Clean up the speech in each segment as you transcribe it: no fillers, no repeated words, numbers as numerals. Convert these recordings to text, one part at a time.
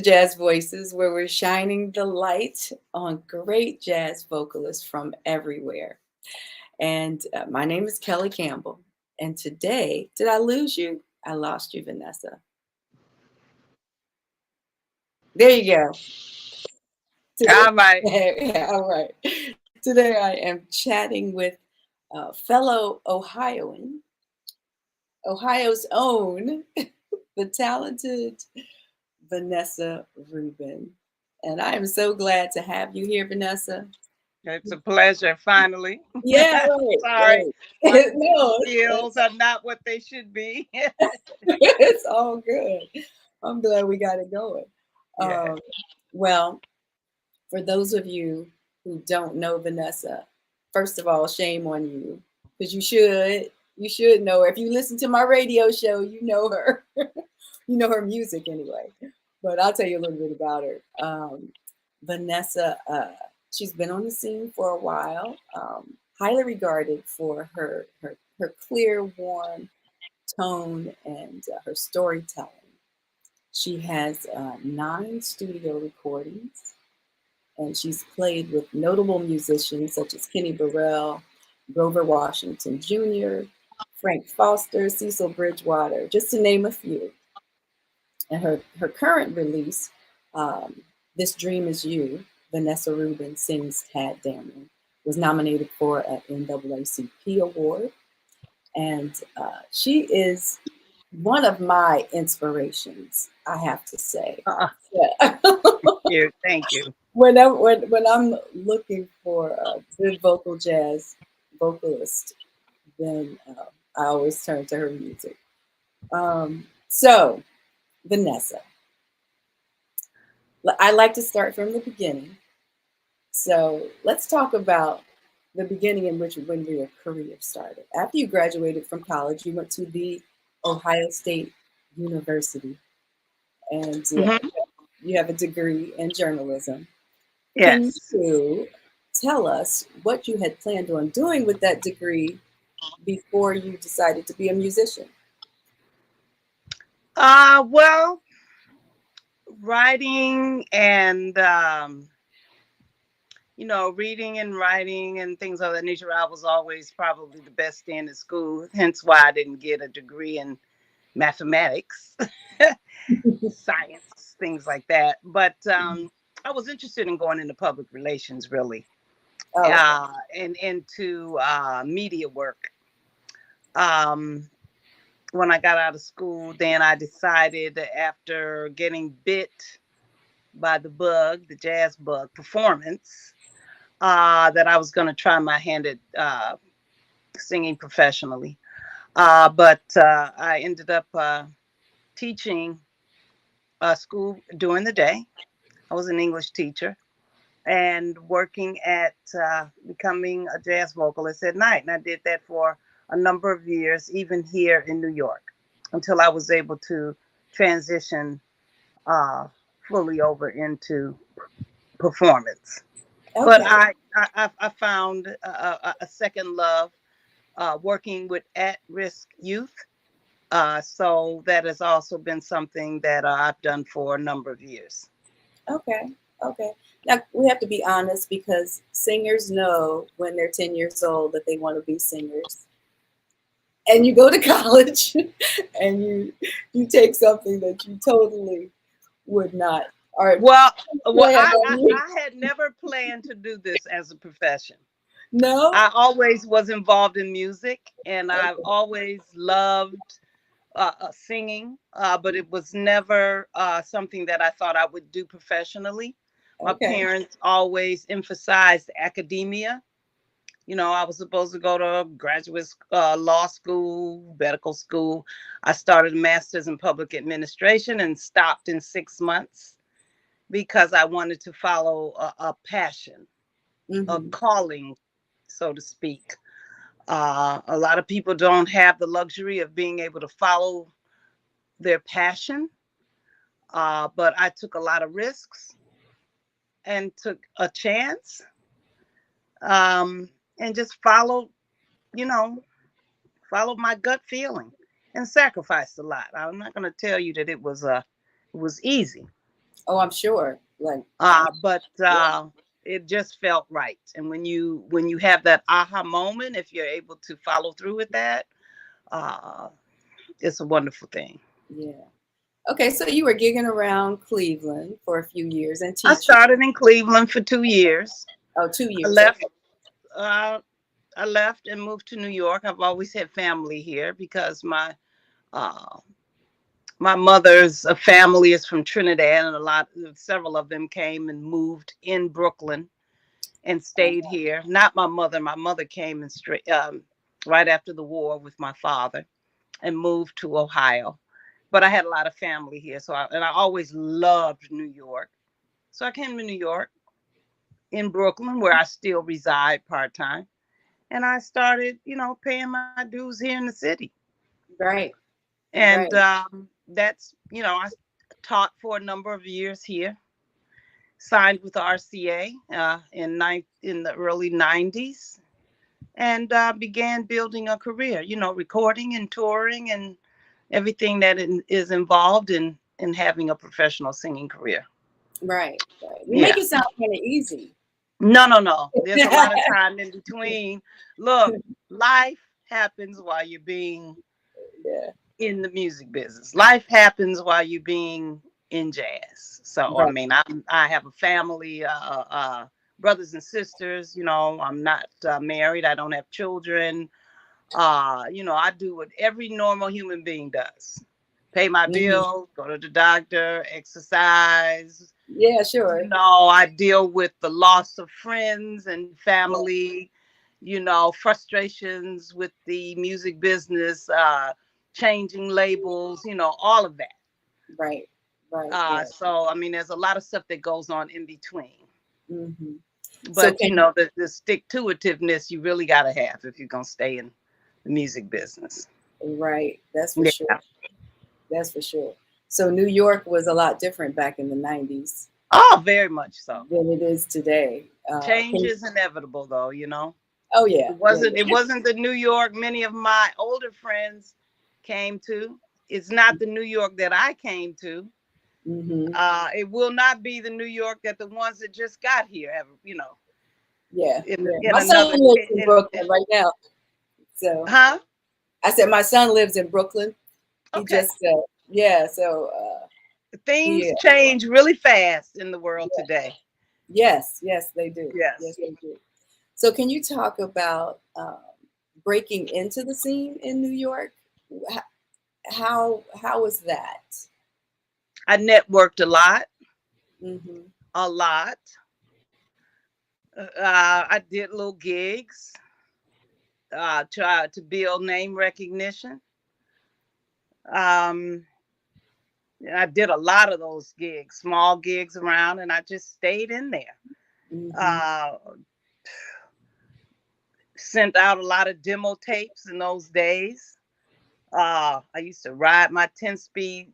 Jazz Voices, where we're shining the light on great jazz vocalists from everywhere. And my name is Kelli Campbell. And today, did I lose you? I lost you, Vanessa. There you go. All right. Yeah, all right. Today I am chatting with fellow Ohioan, Ohio's own, the talented Vanessa Rubin. And I am so glad to have you here, Vanessa. It's a pleasure, finally. Yeah, right, Sorry, right. my No, skills are not what they should be. it's all good. I'm glad we got it going. Yeah. Um, well, for those of you who don't know Vanessa, first of all, shame on you because you should. You should know her. If you listen to my radio show, you know her. You know her music anyway. But I'll tell you a little bit about her. Vanessa, she's been on the scene for a while. Highly regarded for her clear, warm tone and her storytelling. She has 9 studio recordings, and she's played with notable musicians such as Kenny Burrell, Grover Washington Jr., Frank Foster, Cecil Bridgewater, just to name a few. And her current release, This Dream Is You, Vanessa Rubin sings Tad Damon, was nominated for an NAACP award. And she is one of my inspirations, I have to say. Uh, Yeah. Thank you. when I'm looking for a good vocal jazz vocalist, then I always turn to her music. So, Vanessa, I like to start from the beginning. So let's talk about the beginning in which when your career started. After you graduated from college, you went to the Ohio State University, and Hmm. you have a degree in journalism. Can Yes. you tell us what you had planned on doing with that degree before you decided to be a musician? Well, writing and reading and writing and things of that nature. I was always probably the best in at school. Hence why I didn't get a degree in mathematics, science, things like that. But I was interested in going into public relations, really, Oh, okay. and into media work. Um, when I got out of school, then I decided that after getting bit by the bug, the jazz bug performance, that I was going to try my hand at singing professionally. But I ended up teaching school during the day. I was an English teacher and working at becoming a jazz vocalist at night. And I did that for a number of years, even here in New York, until I was able to transition uh, fully over into performance. But Okay. I found a second love working with at-risk youth. So that has also been something that I've done for a number of years. Okay. Okay. Now we have to be honest because singers know when they're 10 years old that they want to be singers. And you go to college and you take something that you totally would not. All right, Well, well, plan on you. I had never planned to do this as a profession. No? I always was involved in music, and I've Okay. always loved singing, but it was never something that I thought I would do professionally. My Okay. parents always emphasized academia. I was supposed to go to graduate law school, medical school. I started a master's in public administration and stopped in 6 months because I wanted to follow a passion, a Mm-hmm. calling, so to speak. A lot of people don't have the luxury of being able to follow their passion, but I took a lot of risks and took a chance, and just you know, followed my gut feeling and sacrificed a lot. I'm not going to tell you that it was easy. Oh, I'm sure. Like, But yeah, it just felt right. And when you have that aha moment, if you're able to follow through with that, uh, it's a wonderful thing. yeah. Okay, so you were gigging around Cleveland for a few years and I teaching. started in Cleveland for 2 years. Oh, two I years. left. Okay. Uh, I left and moved to New York. I've always had family here because uh, my mother's family is from Trinidad, and several of them came and moved in Brooklyn and stayed here. Not my mother. My mother came and straight right after the war with my father and moved to Ohio. But I had a lot of family here, and I always loved New York. So I came to New York in Brooklyn, where I still reside part time, and I started, paying my dues here in the city. Right, And right, that's, I taught for a number of years here. Signed with RCA in the early '90s, and began building a career. Recording and touring and everything that is involved in having a professional singing career. right, right. You make Yeah. it sound kind of easy. No, no, no. There's a lot of time in between. Look, life happens while you're being Yeah, in the music business. Life happens while you're being in jazz. So I right, mean, I have a family, brothers and sisters. I'm not married. I don't have children. I do what every normal human being does: pay my hmm, bills, go to the doctor, exercise. yeah, sure, I deal with the loss of friends and yeah, family, frustrations with the music business, changing labels, all of that. right, right, right. So, I mean, there's a lot of stuff that goes on in between. Hmm. So But, can the stick to itiveness you really got to have if you're going to stay in the music business. right, that's for sure. Yeah. That's for sure. So New York was a lot different back in the '90s Oh, very much so. than it is today. Change is inevitable, though. Oh yeah, It yeah, wasn't it yeah. wasn't the New York many of my older friends came to. It's not the New York that I came to. Hmm. It will not be the New York that the ones that just got here ever, Yeah, yeah. in My son another lives in Brooklyn right now. So huh? I said my son lives in Brooklyn. He Okay. just yeah. So Things yeah, change really fast in the world yeah. today. Yes, yes, they do. Yes, Yes. they do. So can you talk about breaking into the scene in New York? H- how was that? I networked Hmm. a lot. I did little gigs, tried to build name recognition. Um, I did a lot of those gigs, small gigs around, and I just stayed in there. Hmm. Uh, Sent out a lot of demo tapes in those days. I used to ride my 10 speed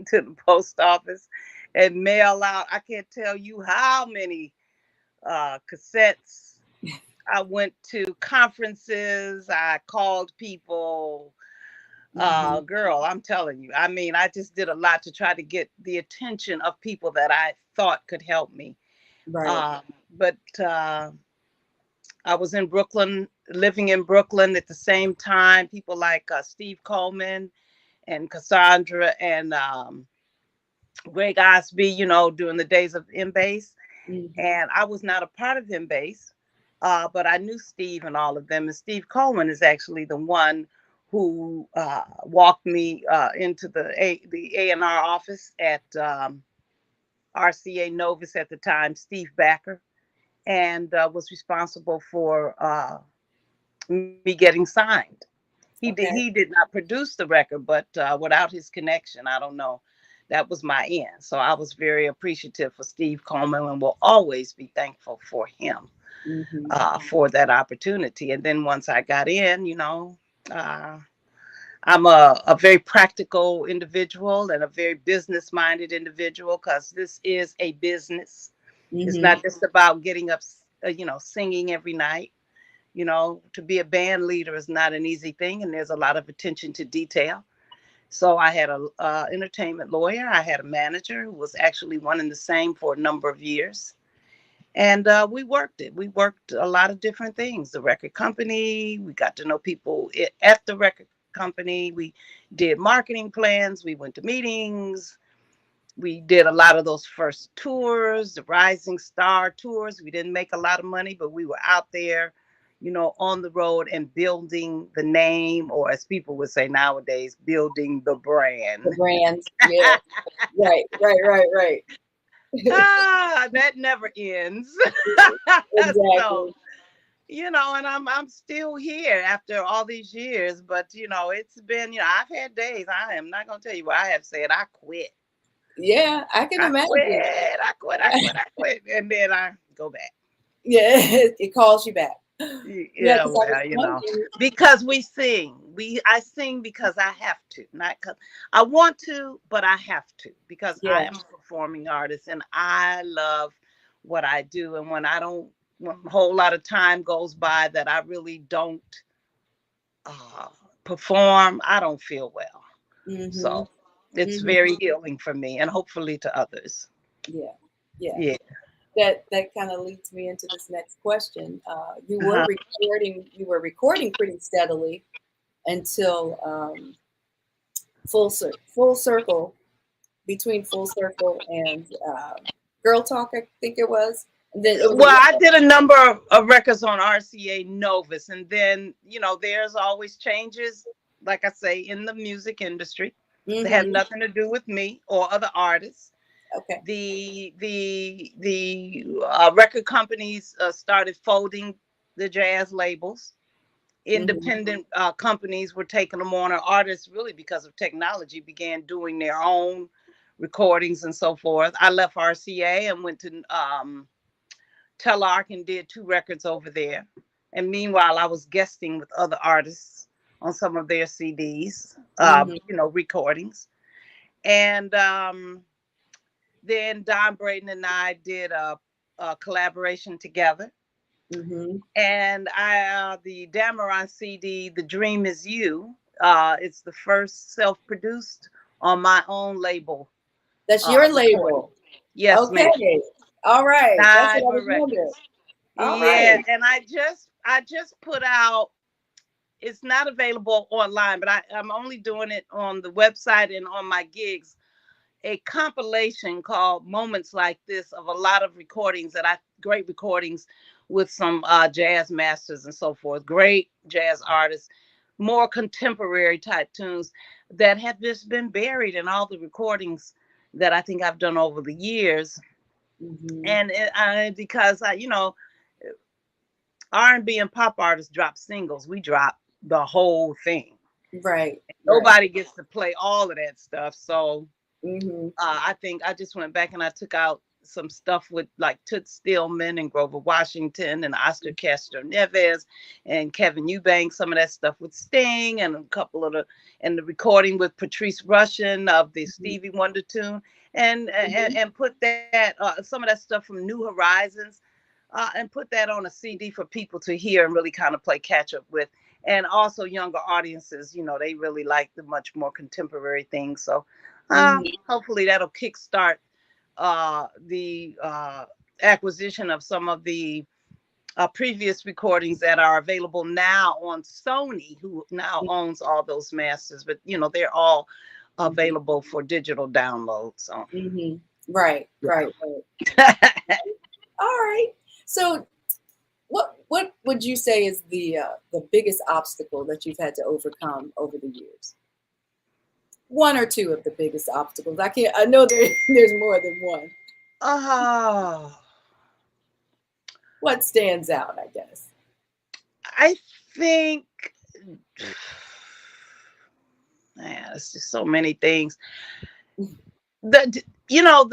to the post office and mail out. I can't tell you how many cassettes. I went to conferences. I called people. Hmm. Girl, I'm telling you. I mean, I just did a lot to try to get the attention of people that I thought could help me. Right. Um, but I was in Brooklyn, living in Brooklyn at the same time. People like Steve Coleman and Cassandra and Greg Osby, during the days of M-Bass. Hmm. And I was not a part of M-Bass, but I knew Steve and all of them. And Steve Coleman is actually the one who walked me into the A&R office at RCA Novus at the time, Steve Backer, and was responsible for me getting signed. He Okay. did not produce the record, but without his connection, I don't know. That was my end. So I was very appreciative for Steve Coleman and will always be thankful for him Hmm. for that opportunity. And then once I got in, uh, I'm a very practical individual and a very business minded individual because this is a business. It's Hmm. not just about getting up, singing every night. To be a band leader is not an easy thing, and there's a lot of attention to detail. So I had a entertainment lawyer. I had a manager who was actually one and the same for a number of years. And we worked it. We worked a lot of different things. The record company, we got to know people at the record company. We did marketing plans. We went to meetings. We did a lot of those first tours, the Rising Star tours. We didn't make a lot of money, but we were out there, on the road and building the name, or as people would say nowadays, building the brand. The brand. Yeah. Right. That never ends. Exactly. So, and I'm still here after all these years, but it's been, I've had days. I am not gonna tell you what I have said. I quit. Yeah, I can imagine. I quit, and then I go back. Yeah, it calls you back. Yeah, well, because we sing. I sing because I have to, not because I want to, but I have to, because I am a performing artist and I love what I do. And when a whole lot of time goes by that I really don't perform, I don't feel well. Mm-hmm. So it's very healing for me and hopefully to others. Yeah. That kind of leads me into this next question. You were recording pretty steadily until Full Circle, between Full Circle and Girl Talk, I think it was. I did a number of records on RCA Novus, and then there's always changes, like I say, in the music industry. Mm-hmm. That had nothing to do with me or other artists. Okay. The record companies started folding the jazz labels. Independent companies were taking them on, or artists, really because of technology, began doing their own recordings and so forth. I left RCA and went to Telarc and did 2 records over there. And meanwhile, I was guesting with other artists on some of their CDs, recordings. And then Don Braden and I did a collaboration together. Mm-hmm. And the Dameron CD, The Dream Is You, it's the first self-produced on my own label. That's your label? Yes, okay. Ma'am. All right. That's what I was wondering. Right. And I just put out, it's not available online, but I'm only doing it on the website and on my gigs, a compilation called Moments Like This of a lot of recordings great recordings with some jazz masters and so forth, great jazz artists, more contemporary type tunes that have just been buried in all the recordings that I think I've done over the years. Mm-hmm. And because R&B and pop artists drop singles, we drop the whole thing. Right. Nobody gets to play all of that stuff. So I think I just went back and I took out some stuff with like Toots Stillman and Grover Washington and Oscar Castro Neves and Kevin Eubanks, some of that stuff with Sting, and a couple of the recording with Patrice Rushen of the Stevie Wonder tune, and put that some of that stuff from New Horizons and put that on a CD for people to hear and really kind of play catch up with. And also younger audiences, they really like the much more contemporary things. So hopefully that'll kickstart the acquisition of some of the previous recordings that are available now on Sony, who now owns all those masters. But, they're all available for digital download. So. Right. All right. So what would you say is the biggest obstacle that you've had to overcome over the years? 1 or 2 of the biggest obstacles. I know there's more than one. What stands out, I guess? I think, it's just so many things. The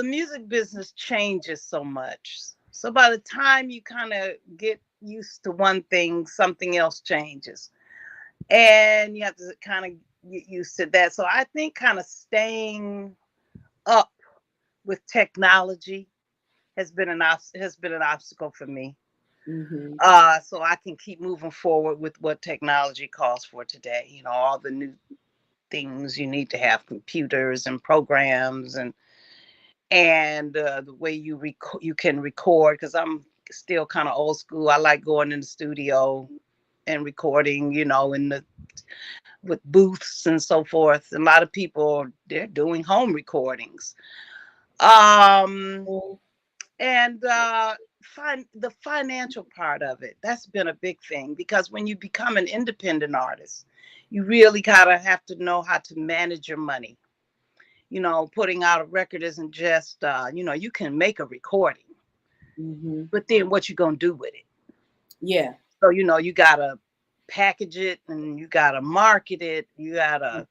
music business changes so much. So by the time you kind of get used to one thing, something else changes. And you have to kind of get used to that. So I think kind of staying up with technology has been an obstacle for me. So I can keep moving forward with what technology calls for today. All the new things. You need to have computers and programs and the way you can record, because I'm still kind of old school. I like going in the studio and recording, in the with booths and so forth. A lot of people, they're doing home recordings. Um and the financial part of it, that's been a big thing, because when you become an independent artist, you really gotta have to know how to manage your money. Putting out a record isn't just you can make a recording, Mm-hmm. but then what you gonna do with it? Yeah. So you gotta package it, and you gotta market it, you gotta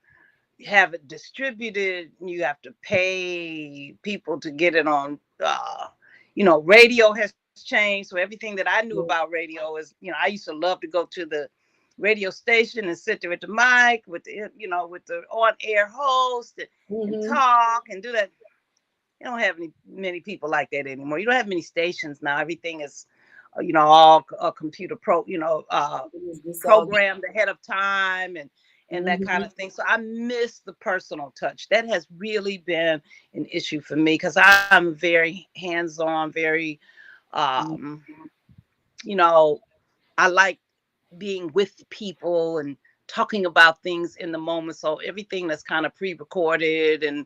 have it distributed, you have to pay people to get it on. Radio has changed, so everything that I knew about radio is, I used to love to go to the radio station and sit there at the mic with the on air host, and Mm-hmm. talk and do that. You don't have many people like that anymore. You don't have many stations now. Everything is all computer It's all. programmed ahead of time, and that kind Mm-hmm. of thing. So I miss the personal touch. That has really been an issue for me, because I'm very hands-on, very um you know I like being with people and talking about things in the moment. So everything that's kind of pre-recorded, and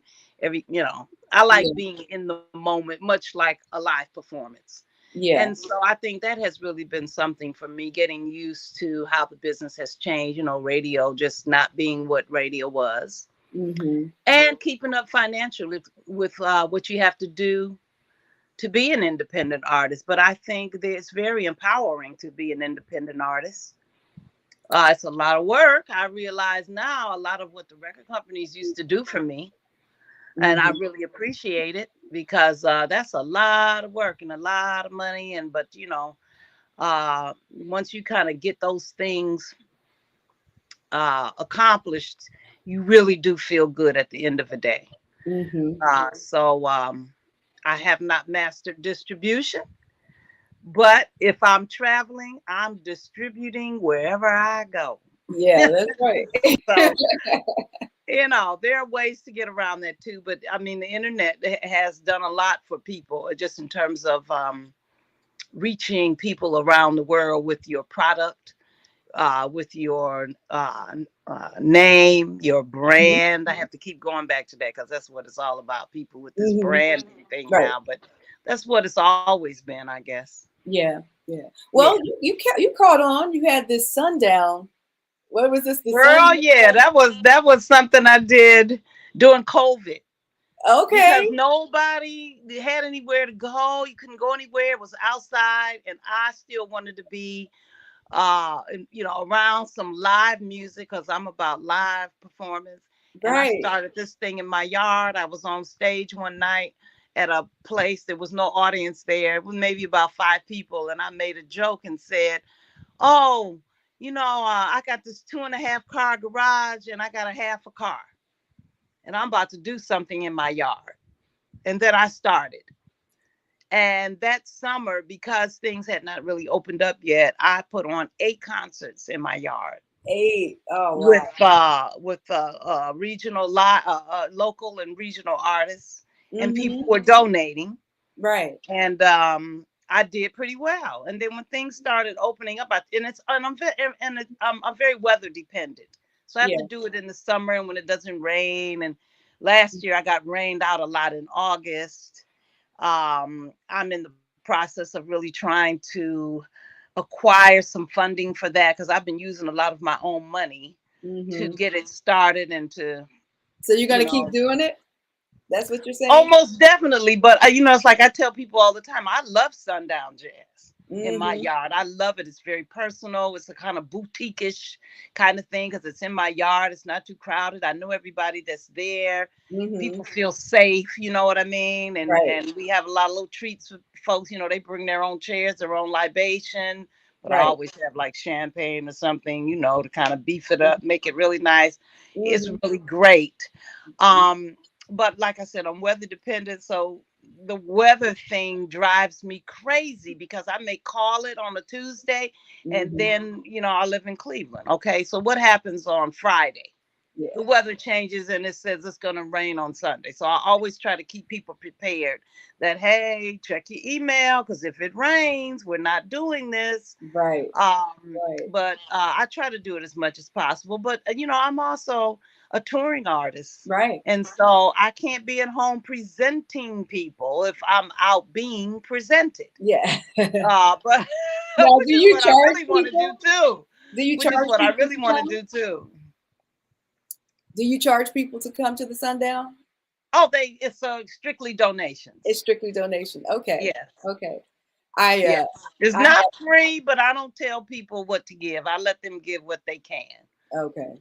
I like Yeah. being in the moment, much like a live performance. And Yeah. so I think that has really been something for me, getting used to how the business has changed, radio just not being what radio was, Mm-hmm. and keeping up financially with what you have to do to be an independent artist. But I think that it's very empowering to be an independent artist. It's a lot of work. I realize now a lot of what the record companies used to do for me, and I Mm-hmm. really appreciate it, because that's a lot of work and a lot of money. And but once you kind of get those things accomplished, you really do feel good at the end of the day. Mm-hmm. So I have not mastered distribution, but if I'm traveling, I'm distributing wherever I go. Yeah, that's right. So there are ways to get around that too. But I mean, the internet has done a lot for people, just in terms of reaching people around the world with your product, with your name, your brand. I have to keep going back to that, because that's what it's all about. People with this Mm-hmm. branding thing Right. now, but that's what it's always been, I guess. Yeah. Yeah. Yeah. Well, you caught on. You had this sundown. What was this? The Girl, sundown? yeah, that was something I did during COVID, because Okay. nobody had anywhere to go. You couldn't go anywhere. It was outside, and I still wanted to be around some live music, because I'm about live performance. And I Right. started this thing in my yard. I was on stage one night at a place. There was no audience there. It was maybe about 5 people. And I made a joke and said, "Oh, I got this 2.5 car garage, and I got a half a car. And I'm about to do something in my yard." And then I started. And that summer, because things had not really opened up yet, I put on 8 concerts in my yard 8. Oh with wow. local and regional artists, and people Mm-hmm. were donating. Right. And I did pretty well. And then when things started opening up, I'm very weather dependent, so I have to Yeah. do it in the summer and when it doesn't rain. And last year I got rained out a lot in August. I'm in the process of really trying to acquire some funding for that, because I've been using a lot of my own money to Mm-hmm. get it started and to, So you're you gonna know, keep doing it? That's what you're saying? almost definitely. But it's like I tell people all the time, I love sundown jazz in my Mm-hmm. yard. I love it. It's very personal. It's a kind of boutique-ish kind of thing, because it's in my yard. It's not too crowded. I know everybody that's there. Mm-hmm. People feel safe, you know what I mean? And Right. and we have a lot of little treats for folks. They bring their own chairs, their own libation. But I Right. always have like champagne or something, to kind of beef it up, make it really nice. It's Mm-hmm. really great. Um, but like I said, I'm weather dependent. So the weather thing drives me crazy, because I may call it on a Tuesday, and Mm-hmm. then, I live in Cleveland. Okay. So what happens on Friday? the weather changes and it says it's going to rain on Sunday. So I always try to keep people prepared that, hey, check your email, because if it rains, we're not doing this. Right. But I try to do it as much as possible. But, I'm also a touring artist. Right. And so I can't be at home presenting people if I'm out being presented. Yeah. But now, which is what I really want to do too. Do you which charge is what I really to want to do too. Do you charge people to come to the sundown? Oh, it's strictly donations. It's strictly donation. Okay. Yes. Okay. It's not free, but I don't tell people what to give. I let them give what they can. Okay.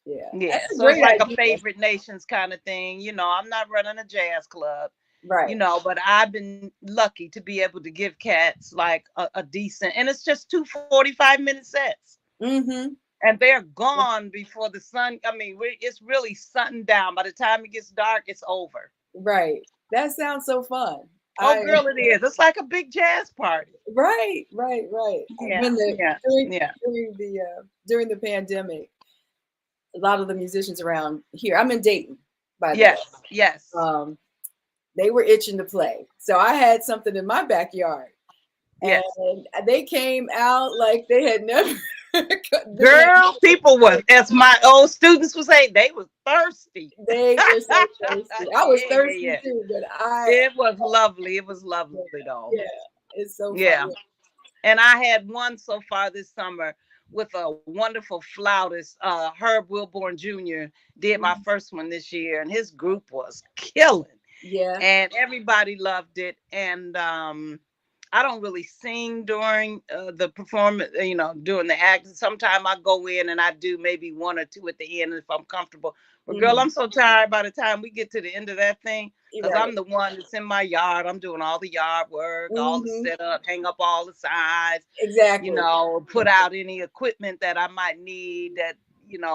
Yeah. Yeah. So it's like a favorite nations kind of thing. I'm not running a jazz club. Right. But I've been lucky to be able to give cats like a decent, and it's just 2 45-minute sets. Mm-hmm. And they're gone before the sun. I mean, it's really sundown. By the time it gets dark, it's over. Right. That sounds so fun. Oh, girl, it is. It's like a big jazz party. Right. Yeah. During the pandemic, a lot of the musicians around here, I'm in Dayton, by the way. Yes. They were itching to play. So I had something in my backyard. Yes. And they came out like they had never. Girl, people was, as my old students would say, they was thirsty. They were so thirsty. I was thirsty too, but it was lovely. It was lovely though. Yeah, it's so fun. And I had one so far this summer with a wonderful flautist, Herb Wilborn Jr. did my first one this year, and his group was killing. Yeah. And everybody loved it. And I don't really sing during the performance, during the act. Sometimes I go in and I do maybe 1 or 2 at the end if I'm comfortable. But girl, I'm so tired by the time we get to the end of that thing, because I'm the one that's in my yard. I'm doing all the yard work, all the setup, hang up all the signs. Exactly. Put out any equipment that I might need that,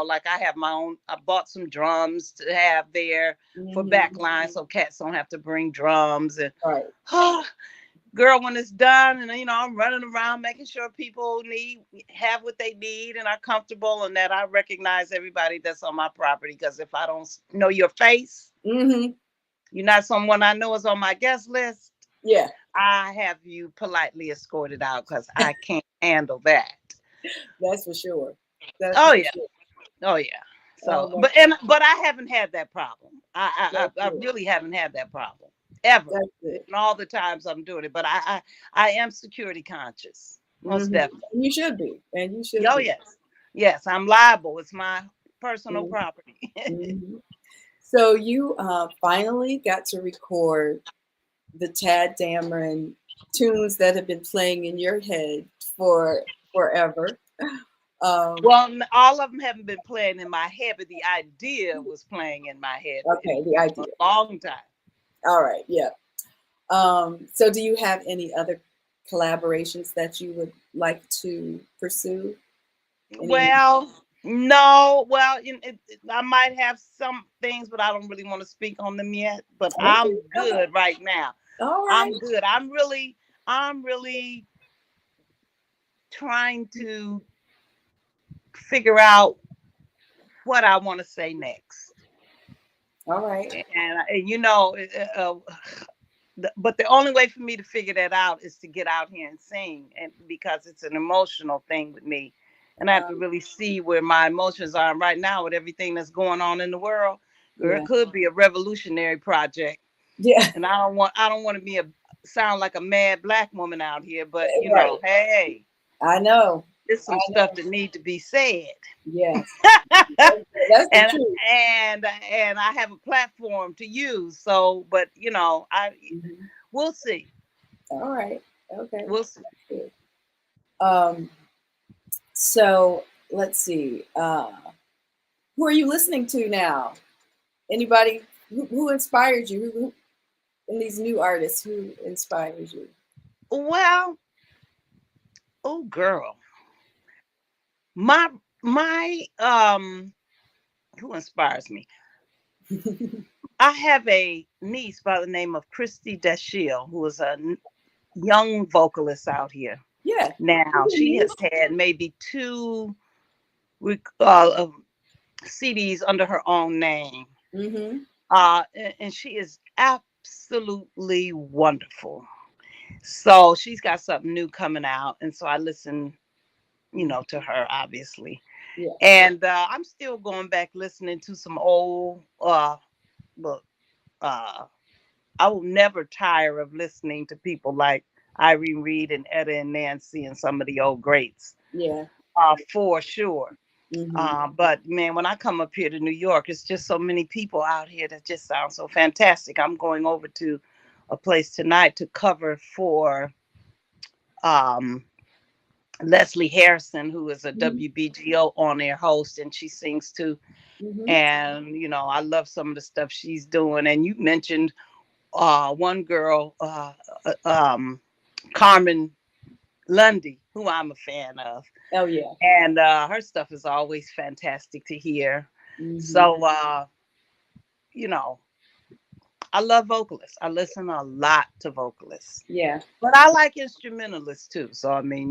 like I have my own, I bought some drums to have there for backline so cats don't have to bring drums. And girl, when it's done and I'm running around making sure people have what they need and are comfortable, and that I recognize everybody that's on my property, because if I don't know your face, you're not someone I know is on my guest list. Yeah, I have you politely escorted out, because I can't handle that. That's for sure. Oh yeah. So, but I haven't had that problem. I really haven't had that problem ever. And all the times I'm doing it, but I am security conscious, most definitely. You should be, and you should. Oh yes, I'm liable. It's my personal property. So you finally got to record the Tad Dameron tunes that have been playing in your head for forever. Well, all of them haven't been playing in my head, but the idea was playing in my head. Okay, the idea. A long time. All right, yeah. So do you have any other collaborations that you would like to pursue? Well, no. Well, I might have some things, but I don't really want to speak on them yet. But I'm good right now. All right. I'm good. I'm really trying to figure out what I want to say next. All right. And but the only way for me to figure that out is to get out here and sing, and because it's an emotional thing with me, and I have to really see where my emotions are right now with everything that's going on in the world. It could be a revolutionary project. Yeah. And I don't want to sound like a mad Black woman out here, but hey, I know. There's some stuff that need to be said. Yes. That's the truth. And I have a platform to use. So, but we'll see. All right. Okay. We'll see. So let's see. Who are you listening to now? Anybody who inspired you? Who in these new artists, who inspires you? Well, oh girl. My who inspires me? I have a niece by the name of Christy Dashiell, who is a young vocalist out here. Yeah. Now she has had maybe 2 CDs under her own name. Mm-hmm. And she is absolutely wonderful. So she's got something new coming out, and so I listen, to her obviously. Yeah. And I'm still going back listening to some old. Look, uh, I will never tire of listening to people like Irene Reed and Etta and Nancy and some of the old greats. Yeah. For sure. Mm-hmm. But man, when I come up here to New York, it's just so many people out here that just sound so fantastic. I'm going over to a place tonight to cover for um, Leslie Harrison, who is a Mm-hmm. WBGO on air host, and she sings too. Mm-hmm. And I love some of the stuff she's doing. And you mentioned one girl, Carmen Lundy, who I'm a fan of. Oh yeah. And her stuff is always fantastic to hear. Mm-hmm. So, I love vocalists. I listen a lot to vocalists. Yeah. But I like instrumentalists too. So, I mean,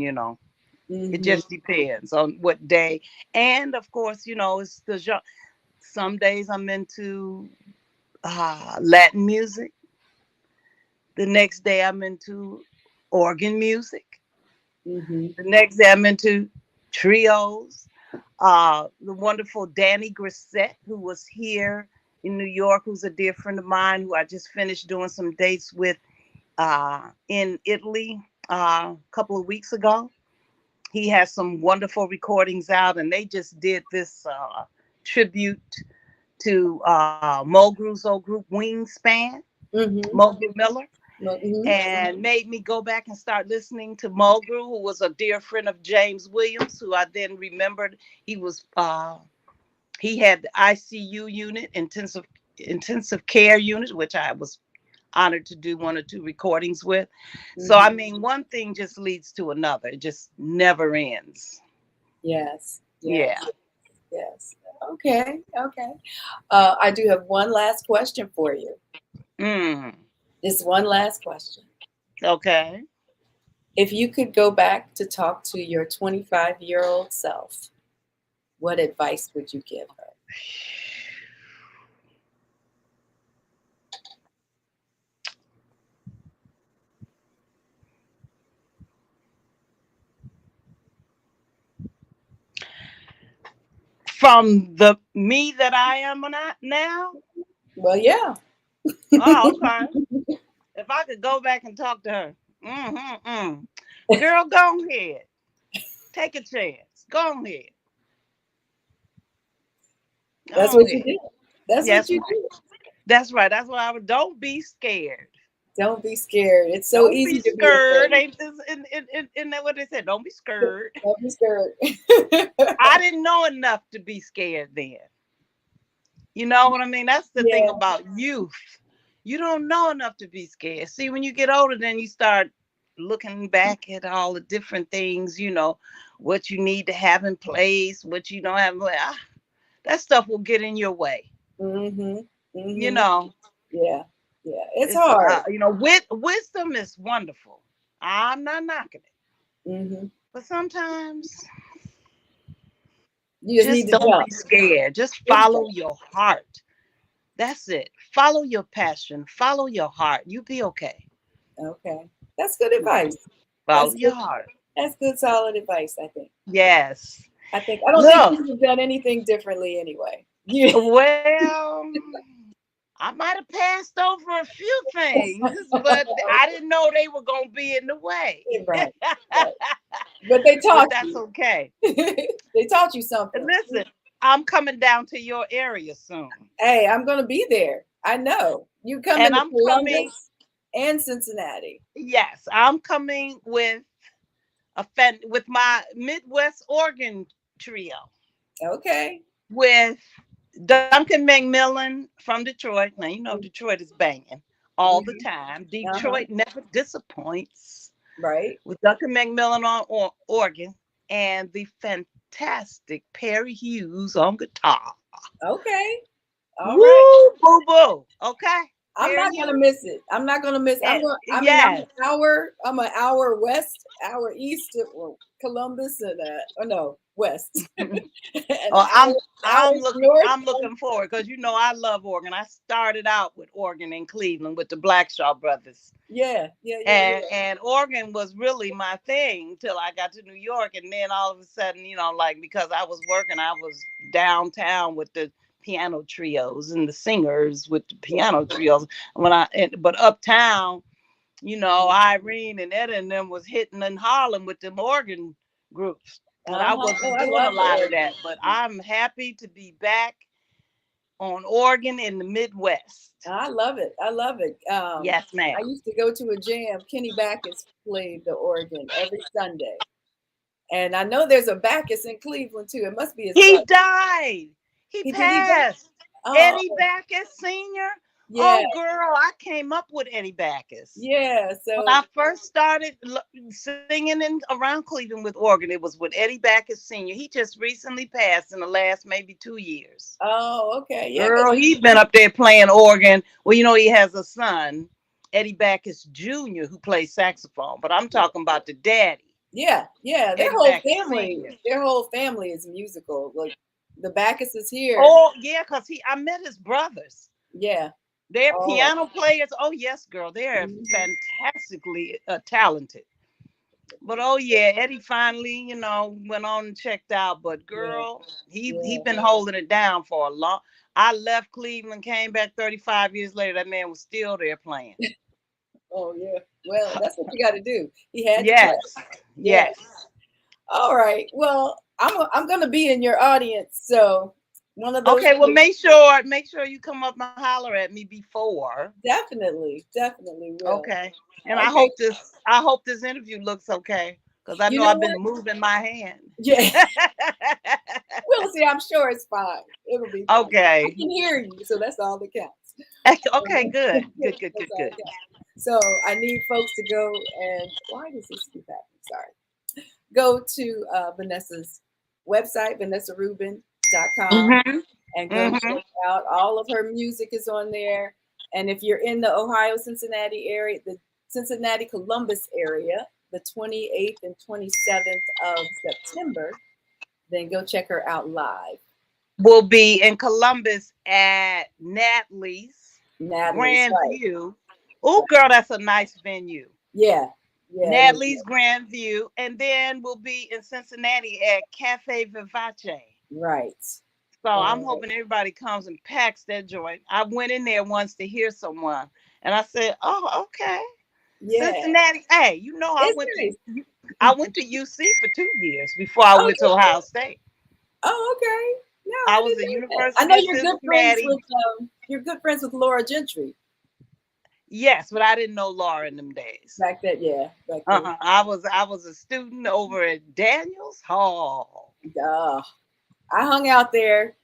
Mm-hmm. it just depends on what day. And of course, it's the genre. Some days I'm into Latin music. The next day I'm into organ music. Mm-hmm. The next day I'm into trios. The wonderful Danny Grissett, who was here in New York, who's a dear friend of mine, who I just finished doing some dates with in Italy a couple of weeks ago. He has some wonderful recordings out, and they just did this tribute to Mulgrew's old group Wingspan, Mm-hmm. Mulgrew Miller. Mm-hmm. And made me go back and start listening to Mulgrew, who was a dear friend of James Williams, who I then remembered he was he had the ICU unit, intensive care unit, which I was honored to do one or two recordings with. Mm-hmm. So I mean, one thing just leads to another. It just never ends. Yes. Yeah. Yes. Okay. Okay. I do have one last question for you. This one last question. Okay. If you could go back to talk to your 25-year-old self, what advice would you give her? From the me that I am now? Well, yeah. Oh, okay. If I could go back and talk to her, girl, go ahead. Take a chance. Go ahead. That's what you did. That's Yes, what you right. did. That's right. That's why I would. Don't be scared. Don't be scared. It's so Don't easy be to scared. be Ain't this in that what they said? Don't be scared. Don't be scared. I didn't know enough to be scared then. You know what I mean? That's the thing about youth. You don't know enough to be scared. See, when you get older, then you start looking back at all the different things, what you need to have in place, what you don't have. That stuff will get in your way. Mm-hmm. Mm-hmm. Yeah. Yeah. It's hard. Wisdom is wonderful. I'm not knocking it. Mm-hmm. But sometimes you just need to don't jump. be scared. Just follow your heart. That's it. Follow your passion. Follow your heart. You'll be okay. Okay. That's good advice. Follow your heart. That's good, solid advice, I think. Yes. I don't think you've done anything differently anyway. Well, I might have passed over a few things, but I didn't know they were going to be in the way. Right. But they taught you. That's okay. They taught you something. Listen, I'm coming down to your area soon. Hey, I'm going to be there. I know. You coming to Columbus and Cincinnati. Yes, I'm coming with my Midwest organ trio. Okay. With Duncan McMillan from Detroit. Now, Detroit is banging all the time. Detroit never disappoints. Right. With Duncan McMillan on organ and the fantastic Perry Hughes on guitar. Okay. All right. Boo boo. Okay. I'm not going to miss it. I'm not going to miss it. I'm an hour west, hour east of Columbus and west. And Oh, south, north. I'm looking forward because I love organ. I started out with organ in Cleveland with the Blackshaw brothers. Yeah, yeah, yeah, yeah. And organ was really my thing till I got to New York, and then all of a sudden, like because I was working, I was downtown with the piano trios and the singers with the piano trios. But uptown, Irene and Etta and them was hitting in Harlem with them organ groups. But I wasn't doing a lot of that. But I'm happy to be back on organ in the Midwest. I love it. I love it. Yes, ma'am. I used to go to a jam. Kenny Backus played the organ every Sunday. And I know there's a Backus in Cleveland too. It must be his He brother. died. He passed. Eddie Backus Sr. Yeah. Oh, girl, I came up with Eddie Backus. Yeah. So when I first started singing around Cleveland with organ, it was with Eddie Backus Sr. He just recently passed in the last maybe 2 years. Oh, okay. Yeah. Girl, he's been up there playing organ. Well, he has a son, Eddie Backus Jr., who plays saxophone. But I'm talking about the daddy. Yeah, yeah. Their whole family is musical. Like the Backus is here. Oh, yeah, because I met his brothers. Yeah. They're piano players. Oh, yes, girl. They're fantastically talented. But, oh, yeah, Eddie finally, went on and checked out. But, girl, he been holding it down for a long. I left Cleveland, came back 35 years later. That man was still there playing. Oh, yeah. Well, that's what you got to do. He had to play. Yes. All right. Well, I'm going to be in your audience. So. One of those. Okay, well, make sure you come up and holler at me before. Definitely will. Okay, and I hope this interview looks okay because I know I've been moving my hand. Yeah. We'll see. I'm sure it's fine. It'll be fine. Okay. I can hear you, so that's all that counts. Okay, good. So I need folks to go and why does this keep happening? Sorry. Go to Vanessa's website, VanessaRubin.com. And go check out all of her music is on there. And if you're in the Ohio, Cincinnati area, the Cincinnati, Columbus area, the 28th and 27th of September, then go check her out live. We'll be in Columbus at Natalie's Grand View. Oh, girl, that's a nice venue. Yeah. Natalie's Grand View. And then we'll be in Cincinnati at Cafe Vivace. Right. So I'm hoping everybody comes and packs that joint. I went in there once to hear someone, and I said, "Oh, okay, yeah. Cincinnati. Hey, I went to UC for 2 years before I went to Ohio State. Oh, okay. No, I was at University. I know you're good friends with Laura Gentry. Yes, but I didn't know Laura in them days. Back then. I was a student over at Daniels Hall. I hung out there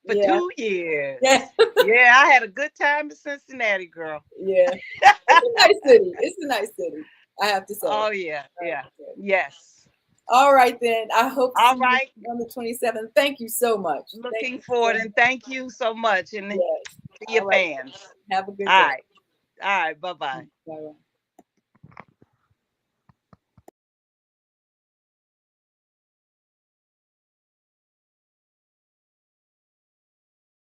for 2 years. Yeah. Yeah, I had a good time in Cincinnati, girl. Yeah. It's a nice city. I have to say. Oh, yeah. Yeah. Yes. All right, then. I hope all right. On the 27th. Thank you so much. Looking forward, and thank you so much. And to your fans. Have a good day. All right. Bye-bye. Bye-bye.